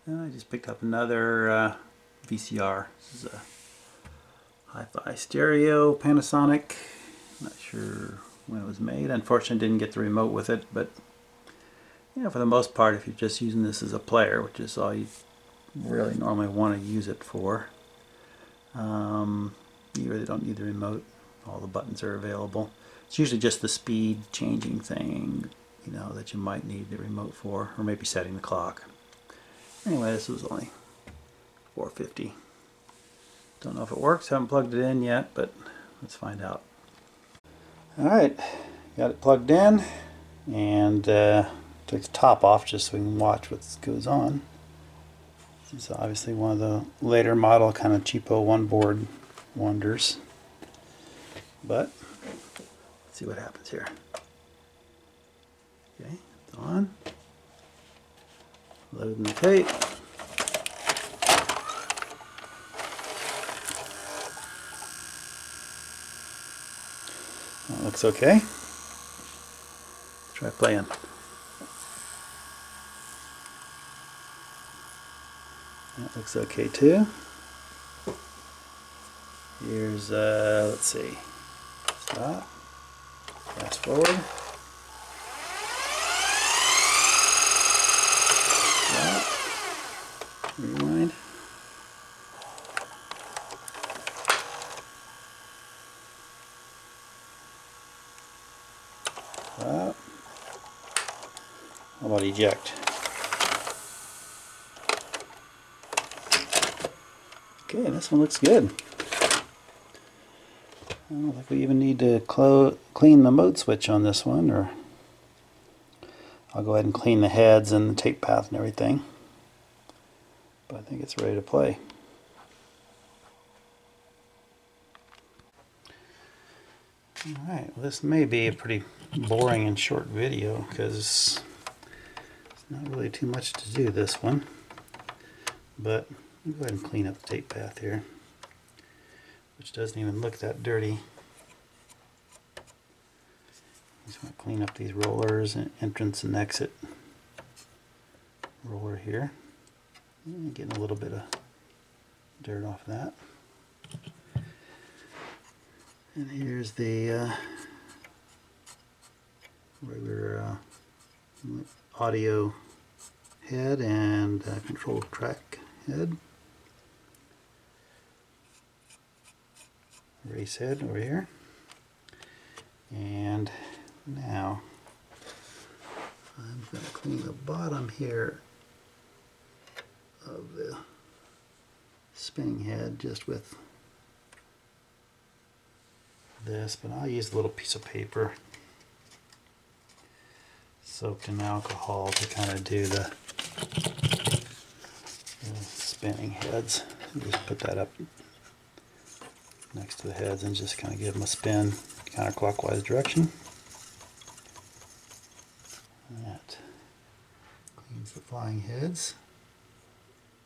I just picked up another VCR. This is a hi-fi stereo, Panasonic. Not sure when it was made. Unfortunately, didn't get the remote with it, but yeah, for the most part, if you're just using this as a player, which is all you really normally want to use it for, you really don't need the remote. All the buttons are available. It's usually just the speed changing thing, you know, that you might need the remote for, or maybe setting the clock. Anyway, this was only $4.50. Don't know if it works. Haven't plugged it in yet, but let's find out. Alright, got it plugged in, and took the top off just so we can watch what goes on. This is obviously one of the later model kind of cheapo one board wonders. But let's see what happens here. Okay, it's on. Loading the tape. That looks okay. Let's try playing. That looks okay too. Here's, let's see. Stop. Fast forward. Stop. Rewind. Stop. How about eject? Okay, this one looks good. I don't think we even need to clean the mode switch on this one, or I'll go ahead and clean the heads and the tape path and everything. But I think it's ready to play. Alright, well, this may be a pretty boring and short video because it's not really too much to do, this one. But I'll go ahead and clean up the tape path here, which doesn't even look that dirty. Just want to clean up these rollers and entrance and exit roller here. And getting a little bit of dirt off that. And here's the regular audio head and control track head. Race head over here. And now I'm going to clean the bottom here of the spinning head just with this, but I'll use a little piece of paper soaked in alcohol to kind of do the spinning heads. Just put that up next to the heads and just kind of give them a spin counterclockwise direction. That cleans the flying heads,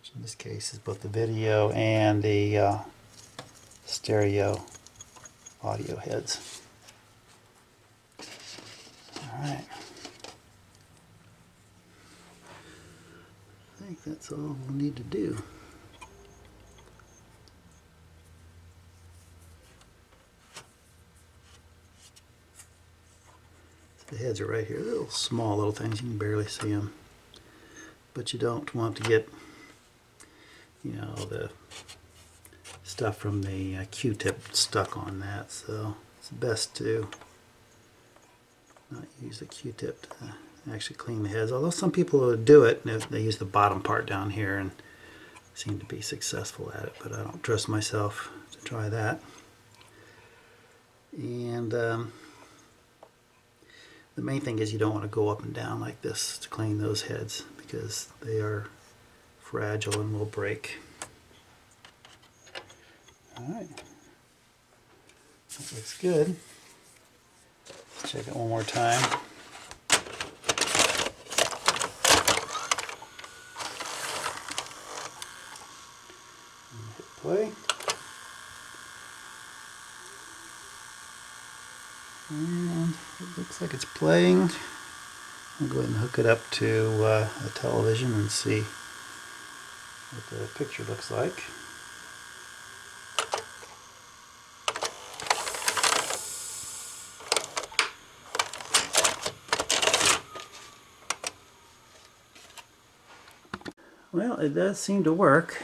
which in this case is both the video and the stereo audio heads. Alright. I think that's all we'll need to do. The heads are right here. Little small little things, you can barely see them. But you don't want to get, you know, the stuff from the Q-tip stuck on that, so it's best to not use a Q-tip to actually clean the heads, although some people would do it and they use the bottom part down here and seem to be successful at it, but I don't trust myself to try that. And the main thing is you don't want to go up and down like this to clean those heads because they are fragile and will break. Alright, that looks good. Let's check it one more time. Hit play. And it looks like it's playing. I'll go ahead and hook it up to a television and see what the picture looks like. Well, it does seem to work.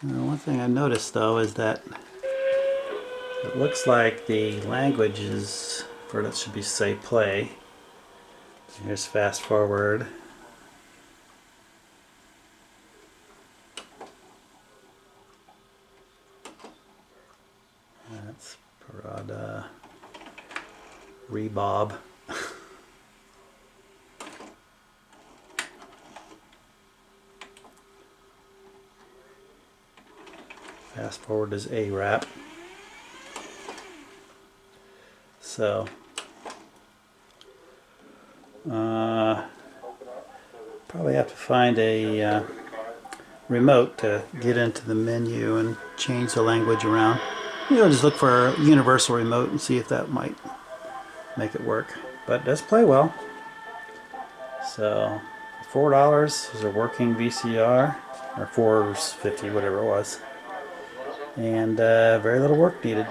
One thing I noticed though is that it looks like the language is, for that should be say play. Here's fast forward. That's Parada Rebob. Fast forward is A wrap. So probably have to find a remote to get into the menu and change the language around. Just look for a universal remote and see if that might make it work. But it does play well. So $4 is a working VCR, or $4.50, whatever it was, and very little work needed.